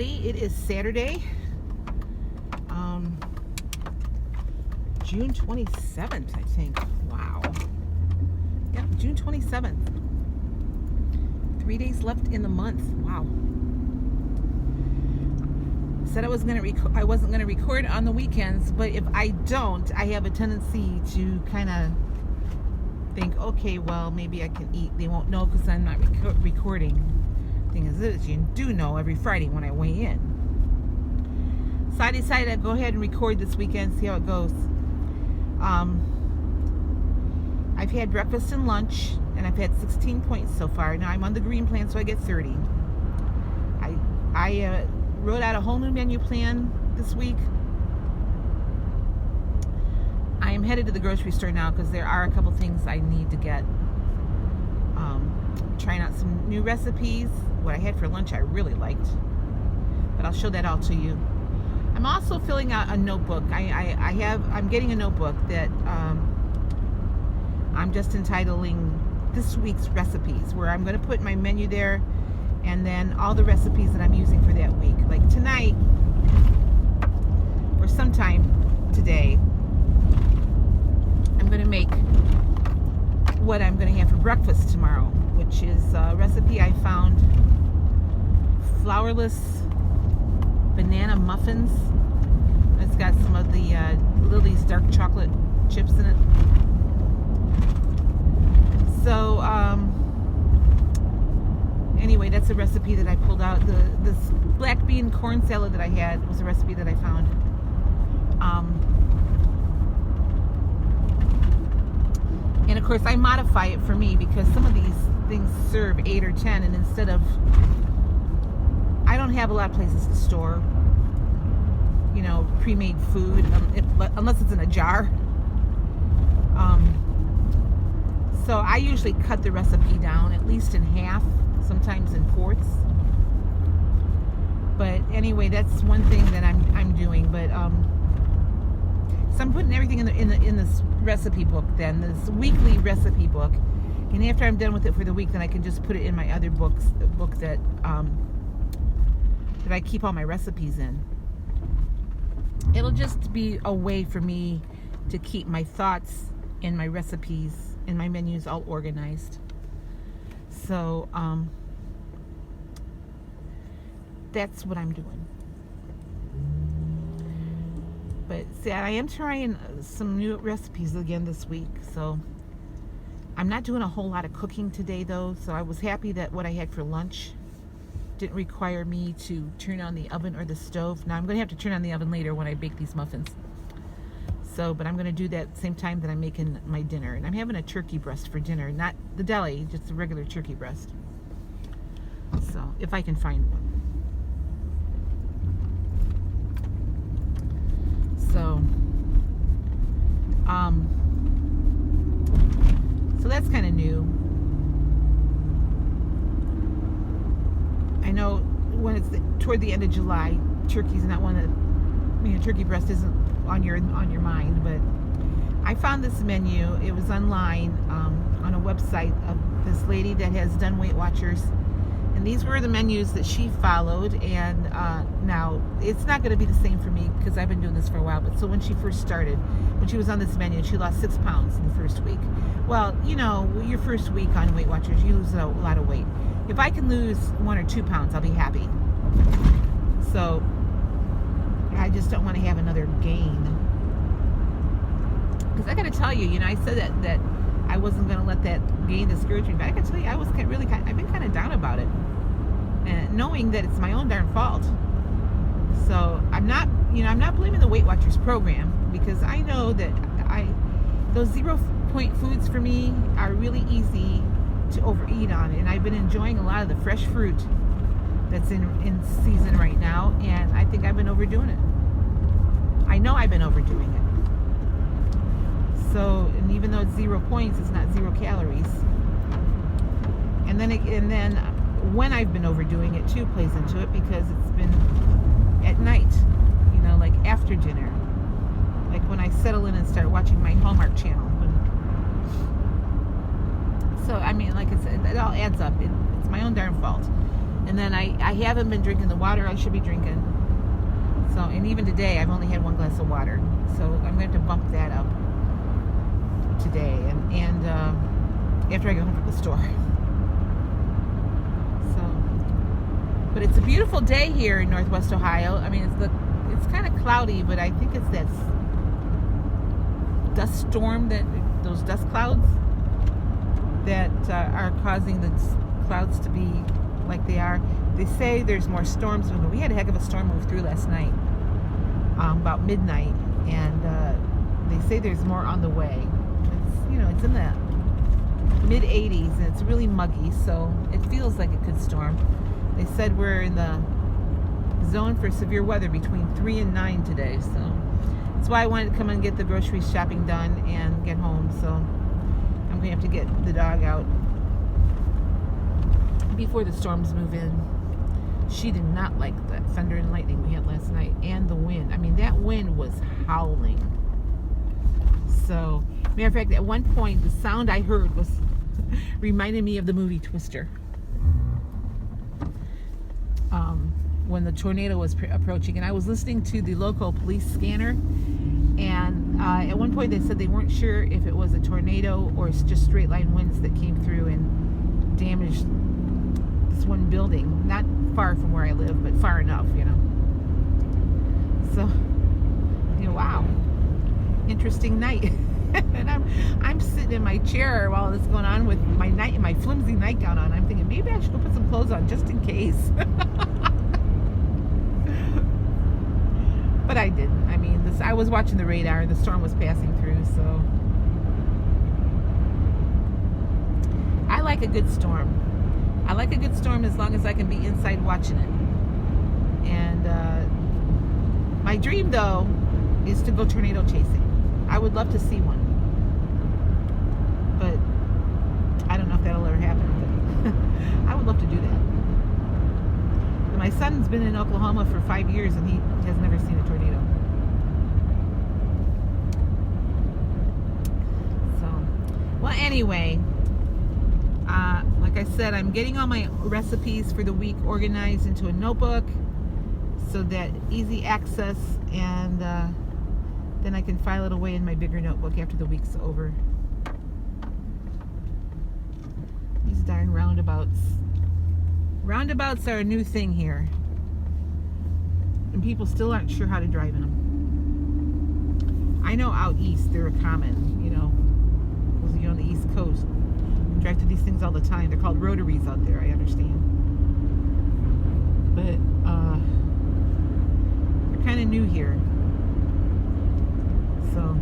everybody. It is Saturday, June 27th, I think. Wow. Yep, June 27th. 3 days left in the month. Wow. Said I wasn't gonna record on the weekends, but if I don't, I have a tendency to kind of think, okay, well, maybe I can eat. They won't know because I'm not recording. Thing is this, you do know every Friday when I weigh in. So I decided I'd go ahead and record this weekend, see how it goes. I've had breakfast and lunch, and I've had 16 points so far. Now I'm on the green plan, so I get 30. I wrote out a whole new menu plan this week. I am headed to the grocery store now because there are a couple things I need to get. Trying out some new recipes. What I had for lunch I really liked, but I'll show that all to you. I'm also filling out a notebook. I'm getting a notebook that I'm just entitling this week's recipes, where I'm going to put my menu there and then all the recipes that I'm using for that week. Like tonight or sometime today, I'm going to make what I'm going to have for breakfast tomorrow, which is a recipe I found: flourless banana muffins. It's got some of the Lily's dark chocolate chips in it. So anyway, that's a recipe that I pulled out. This black bean corn salad that I had was a recipe that I found. And of course I modify it for me because some of these things serve 8 or 10, and instead of, I don't have a lot of places to store, you know, pre-made food, unless it's in a jar. So I usually cut the recipe down at least in half, sometimes in fourths. But anyway, that's one thing that I'm doing. But so I'm putting everything in this recipe book, then this weekly recipe book. And after I'm done with it for the week, then I can just put it in my other book that I keep all my recipes in. It'll just be a way for me to keep my thoughts and my recipes and my menus all organized. So that's what I'm doing. But see, I am trying some new recipes again this week. So I'm not doing a whole lot of cooking today, though. So I was happy that what I had for lunch didn't require me to turn on the oven or the stove. Now I'm going to have to turn on the oven later when I bake these muffins. So, but I'm going to do that same time that I'm making my dinner. And I'm having a turkey breast for dinner. Not the deli, just a regular turkey breast. So, if I can find one. So, so that's kind of new. I know when it's toward the end of July, turkey's not one that, you know, turkey breast isn't on your mind, but I found this menu. It was online on a website of this lady that has done Weight Watchers, and these were the menus that she followed. And now it's not going to be the same for me because I've been doing this for a while. But so when she first started, when she was on this menu, she lost 6 pounds in the first week. Well, you know, your first week on Weight Watchers, you lose a lot of weight. If I can lose 1 or 2 pounds, I'll be happy. So I just don't want to have another gain. Because I got to tell you, you know, I said that I wasn't going to let that gain discourage me, but I got to tell you, I've been kind of down about it, and knowing that it's my own darn fault. So I'm not blaming the Weight Watchers program, because I know that those 0-point foods for me are really easy to overeat on, and I've been enjoying a lot of the fresh fruit that's in season right now, and I think I've been overdoing it. I know I've been overdoing it. So, and even though it's 0 points, it's not 0 calories. And then when I've been overdoing it too plays into it, because it's been at night, you know, like after dinner, like when I settle in and start watching my Hallmark channel. So I mean, like I said, it all adds up. It's my own darn fault. And then I haven't been drinking the water I should be drinking. So, and even today, I've only had 1 glass of water. So I'm going to have to bump that up today. And after I go home from the store. So, but it's a beautiful day here in Northwest Ohio. I mean, it's kind of cloudy, but I think it's that dust storm, those dust clouds that are causing the clouds to be like they are. They say there's more storms moving. We had a heck of a storm move through last night, about midnight, and they say there's more on the way. It's in the mid 80s and it's really muggy, so it feels like it could storm. They said we're in the zone for severe weather between 3 and 9 today, so that's why I wanted to come and get the grocery shopping done and get home. So I'm going to have to get the dog out before the storms move in. She did not like the thunder and lightning we had last night, and the wind. I mean, that wind was howling. So, matter of fact, at one point, the sound I heard was reminded me of the movie Twister. When the tornado was approaching, and I was listening to the local police scanner, and at one point they said they weren't sure if it was a tornado or it's just straight line winds that came through and damaged this one building, not far from where I live, but far enough, So, wow, interesting night. And I'm sitting in my chair while this is going on with my flimsy nightgown on. I'm thinking maybe I should go put some clothes on just in case. But I didn't. I mean, I was watching the radar. The storm was passing through, so I like a good storm. I like a good storm as long as I can be inside watching it. And my dream, though, is to go tornado chasing. I would love to see one, but I don't know if that'll ever happen. But I would love to do that. But my son's been in Oklahoma for 5 years, and he has never seen a tornado. So, well, anyway, like I said, I'm getting all my recipes for the week organized into a notebook so that easy access, and then I can file it away in my bigger notebook after the week's over. These darn roundabouts. Roundabouts are a new thing here, and people still aren't sure how to drive in them. I know out east they're common, because you're on the East Coast. You drive through these things all the time. They're called rotaries out there, I understand. But they're kind of new here. So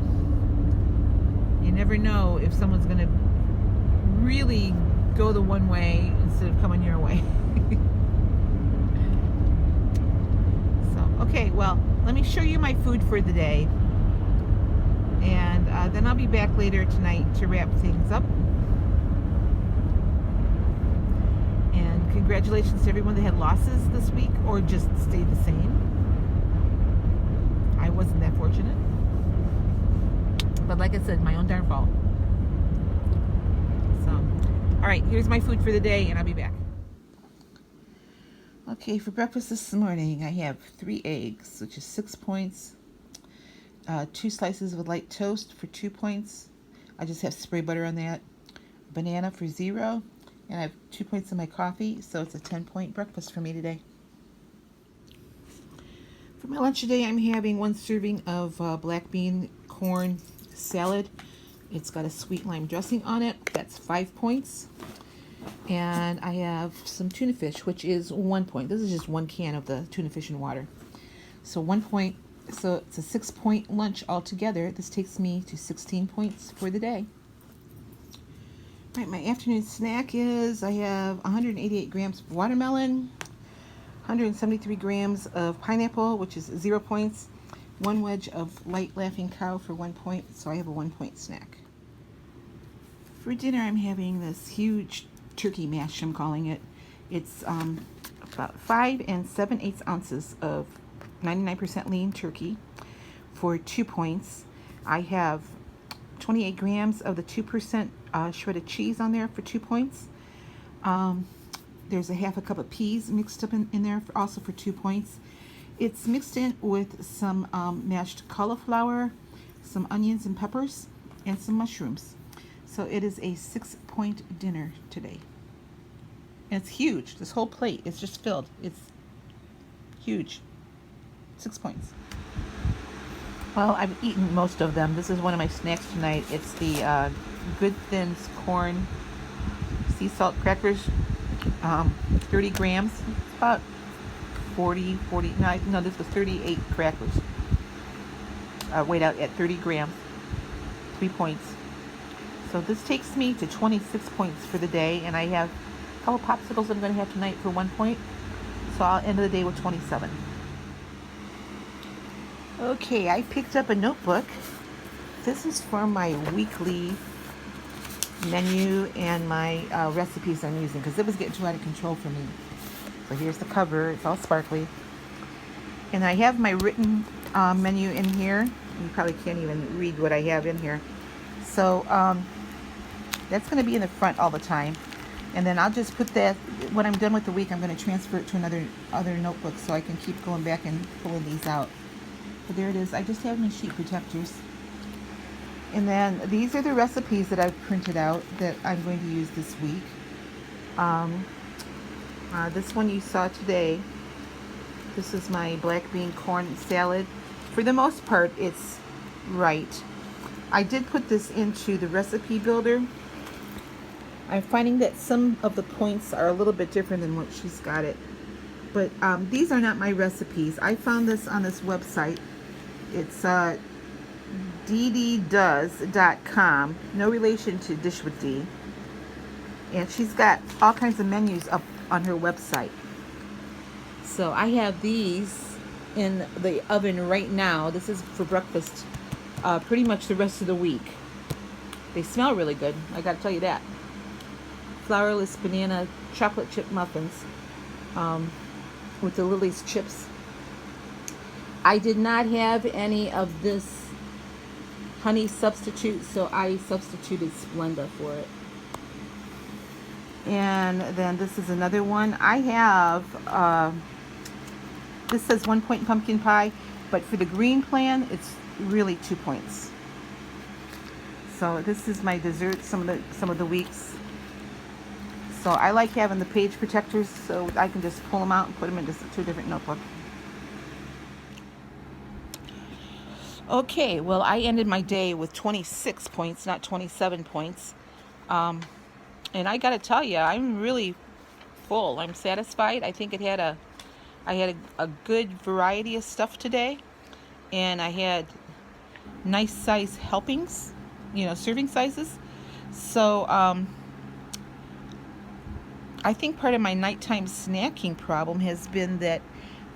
you never know if someone's going to really go the one way instead of coming your way. So, okay, well, let me show you my food for the day. And then I'll be back later tonight to wrap things up. And congratulations to everyone that had losses this week or just stayed the same. I wasn't that fortunate. But like I said, my own darn fault. So, all right, here's my food for the day, and I'll be back. Okay, for breakfast this morning, I have 3 eggs, which is 6 points. 2 slices of light toast for 2 points. I just have spray butter on that. Banana for 0. And I have 2 points in my coffee, so it's a 10-point breakfast for me today. For my lunch today, I'm having 1 serving of black bean corn salad. It's got a sweet lime dressing on it. That's 5 points. And I have some tuna fish, which is 1 point. This is just 1 can of the tuna fish and water. So 1 point. So it's a 6-point lunch altogether. This takes me to 16 points for the day. All right, my afternoon snack is I have 188 grams of watermelon, 173 grams of pineapple, which is 0 points, 1 wedge of light Laughing Cow for 1 point, so I have a 1-point snack. For dinner, I'm having this huge turkey mash, I'm calling it. It's about 5 7/8 ounces of 99% lean turkey for 2 points. I have 28 grams of the 2% shredded cheese on there for 2 points. There's a half a cup of peas mixed up in there, also for 2 points. It's mixed in with some mashed cauliflower, some onions and peppers, and some mushrooms. So it is a 6-point dinner today. And it's huge. This whole plate is just filled. It's huge. 6 points. Well, I've eaten most of them. This is one of my snacks tonight. It's the Good Thins corn sea salt crackers. 30 grams. It's about 40, no, this was 38 crackers. Weighed out at 30 grams. 3 points. So this takes me to 26 points for the day, and I have a couple popsicles I'm going to have tonight for 1 point. So I'll end the day with 27. Okay, I picked up a notebook. This is for my weekly menu and my recipes I'm using, because it was getting too out of control for me. So here's the cover. It's all sparkly. And I have my written menu in here. You probably can't even read what I have in here. So that's going to be in the front all the time. And then I'll just put that, when I'm done with the week, I'm going to transfer it to other notebook so I can keep going back and pulling these out. But there it is. I just have my sheet protectors. And then these are the recipes that I've printed out that I'm going to use this week. This one you saw today. This is my black bean corn salad. For the most part, it's right. I did put this into the recipe builder. I'm finding that some of the points are a little bit different than what she's got it. But these are not my recipes. I found this on this website. It's dddoes.com. No relation to Dish with D. And she's got all kinds of menus up on her website. So I have these in the oven right now. This is for breakfast pretty much the rest of the week. They smell really good, I gotta tell you that. Flourless banana chocolate chip muffins with the Lily's chips. I did not have any of this honey substitute, so I substituted Splenda for it. And then this is another one. I have, this says 1 point pumpkin pie, but for the green plan, it's really 2 points. So this is my dessert some of the weeks. So I like having the page protectors so I can just pull them out and put them into 2 different notebooks. Okay, well, I ended my day with 26 points, not 27 points. And I got to tell you, I'm really full. I'm satisfied. I think I had a good variety of stuff today. And I had nice size helpings, serving sizes. So I think part of my nighttime snacking problem has been that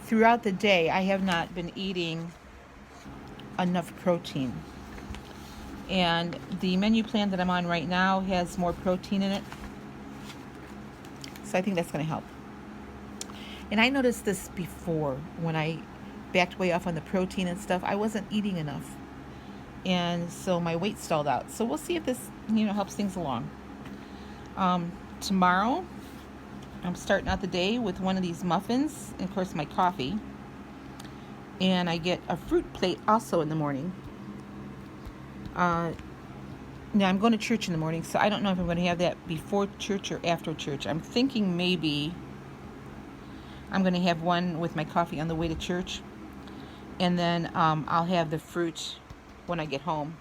throughout the day I have not been eating enough protein. And the menu plan that I'm on right now has more protein in it. So I think that's going to help. And I noticed this before when I backed way off on the protein and stuff. I wasn't eating enough. And so my weight stalled out. So we'll see if this, helps things along. Tomorrow, I'm starting out the day with one of these muffins and, of course, my coffee. And I get a fruit plate also in the morning. Now, I'm going to church in the morning, so I don't know if I'm going to have that before church or after church. I'm thinking maybe I'm going to have one with my coffee on the way to church. And then I'll have the fruit when I get home.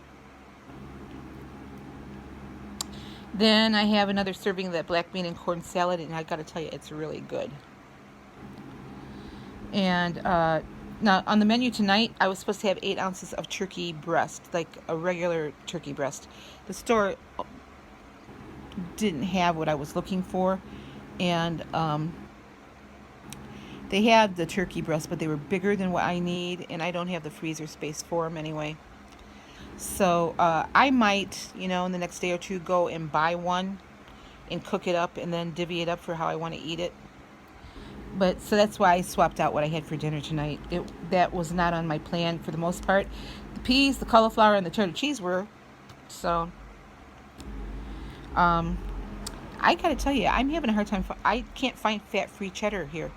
Then I have another serving of that black bean and corn salad, and I got to tell you, it's really good. And now, on the menu tonight, I was supposed to have 8 ounces of turkey breast, like a regular turkey breast. The store didn't have what I was looking for, and they had the turkey breast, but they were bigger than what I need, and I don't have the freezer space for them anyway. So I might, in the next day or two, go and buy one and cook it up and then divvy it up for how I want to eat it. But so that's why I swapped out what I had for dinner tonight. That was not on my plan for the most part. The peas, the cauliflower, and the cheddar cheese were. So I I gotta tell you, I'm having a hard time. I can't find fat-free cheddar here.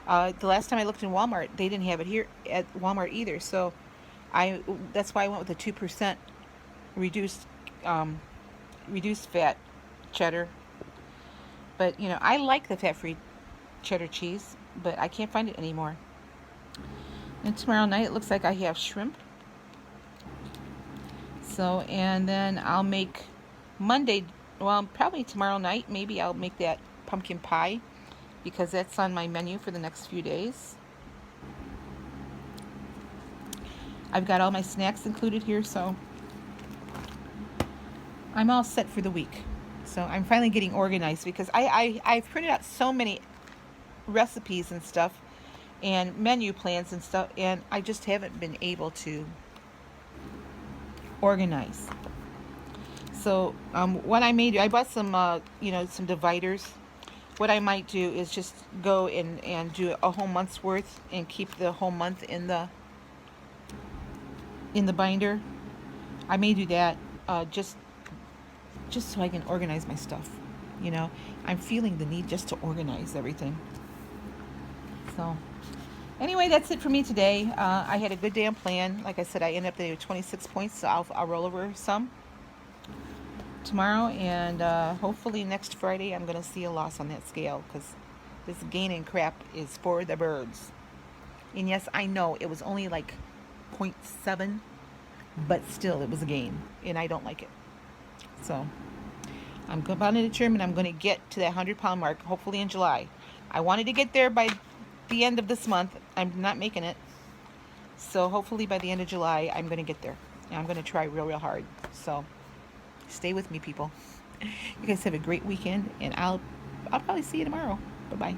The last time I looked in Walmart, they didn't have it here at Walmart either. So I that's why I went with the 2% reduced um, reduced fat cheddar. But you know, I like the fat-free cheddar cheese, but I can't find it anymore. And tomorrow night it looks like I have shrimp. So, and then I'll make Monday, well, probably tomorrow night, maybe I'll make that pumpkin pie because that's on my menu for the next few days. I've got all my snacks included here, so I'm all set for the week. So I'm finally getting organized because I've printed out so many recipes and stuff and menu plans and stuff, and I just haven't been able to organize. So what I may do, I bought some, some dividers. What I might do is just go and do a whole month's worth and keep the whole month in the binder. I may do that just so I can organize my stuff. You know, I'm feeling the need just to organize everything. So anyway, that's it for me today. I had a good damn plan. Like I said, I ended up with 26 points, so I'll roll over some tomorrow, and hopefully next Friday I'm going to see a loss on that scale because this gaining crap is for the birds. And yes, I know it was only like 0.7, but still it was a gain, and I don't like it. So I'm about to determine I'm going to get to that 100-pound mark, hopefully in July. I wanted to get there by the end of this month. I'm not making it. So hopefully by the end of July, I'm going to get there. And I'm going to try real hard. So stay with me, people. You guys have a great weekend, and I'll probably see you tomorrow. Bye-bye.